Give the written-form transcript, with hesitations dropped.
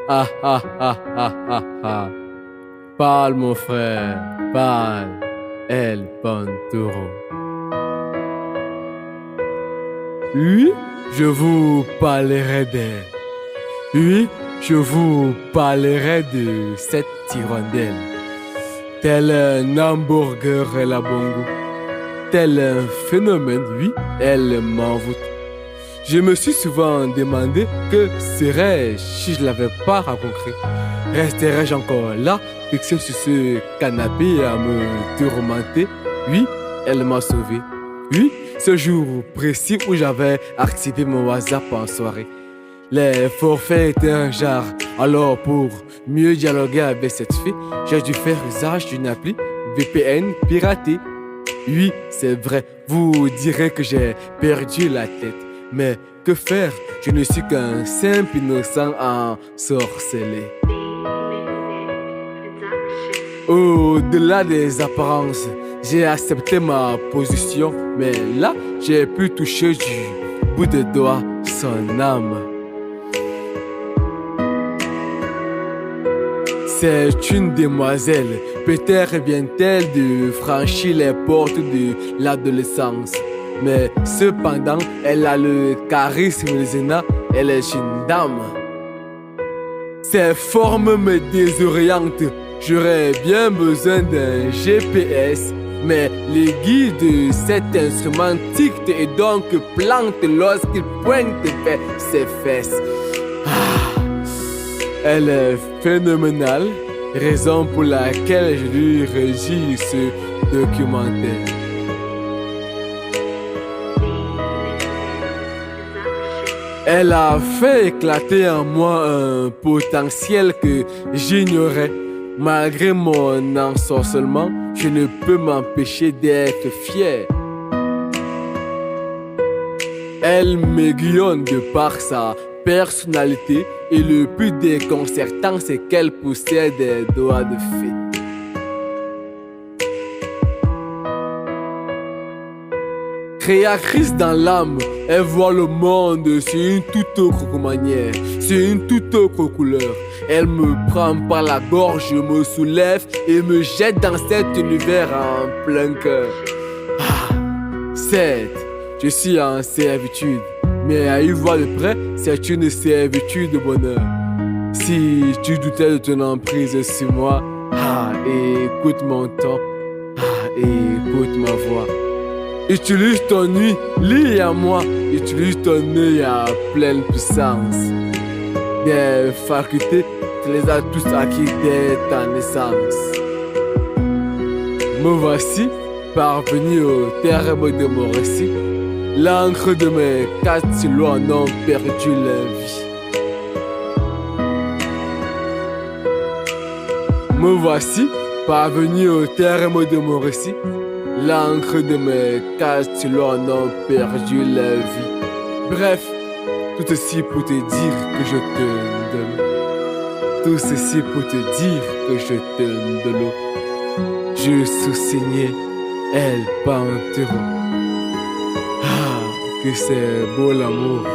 Ah ah ah ah ah ah. Parle mon frère, parle, El Panturo. Oui, je vous parlerai d'elle. Oui, je vous parlerai de cette hirondelle. Tel un hamburger, elle a bon goût. Tel un phénomène, oui, elle m'envoûte. Je me suis souvent demandé que serais-je si je l'avais pas rencontrée. Resterais-je encore là, fixé sur ce canapé à me tourmenter? Oui, elle m'a sauvé. Oui, ce jour précis où j'avais activé mon WhatsApp en soirée. Les forfaits étaient un genre. Alors pour mieux dialoguer avec cette fille, j'ai dû faire usage d'une appli VPN piratée. Oui, c'est vrai, vous direz que j'ai perdu la tête. Mais que faire? Je ne suis qu'un simple innocent ensorcelé. Au-delà des apparences, j'ai accepté ma position. Mais là, j'ai pu toucher du bout de doigt son âme. C'est une demoiselle, peut-être vient-elle de franchir les portes de l'adolescence. Mais cependant, elle a le charisme de Zena, elle est une dame. Ses formes me désorientent, j'aurais bien besoin d'un GPS. Mais les guides de cet instrument tictent et donc plantent lorsqu'il pointe vers ses fesses. Elle est phénoménale, raison pour laquelle je lui régis ce documentaire. Elle a fait éclater en moi un potentiel que j'ignorais. Malgré mon ensorcellement, je ne peux m'empêcher d'être fier. Elle m'aiguillonne de par sa personnalité et le plus déconcertant, c'est qu'elle possède des doigts de fée. Créatrice dans l'âme, elle voit le monde sur une toute autre manière, sur une toute autre couleur. Elle me prend par la gorge, me soulève et me jette dans cet univers en plein cœur. Certes, je suis en servitude, mais à y voir de près, c'est une servitude de bonheur. Si tu doutais de ton emprise sur moi, écoute mon ton, écoute ma voix. Utilise ton nuit, lis à moi, utilise ton œil à pleine puissance. Des facultés, tu les as tous acquis dès ta naissance. Me voici parvenu au terme de mon récit. L'encre de mes 4 silos en ont perdu leur vie. Me voici parvenu au terme de mon récit. L'encre de mes 4 silos en ont perdu leur vie. Bref, tout ceci pour te dire que je te donne. Tout ceci pour te dire que je te donne de l'eau. Je sous-signais El Panturo. Que c'est beau l'amour.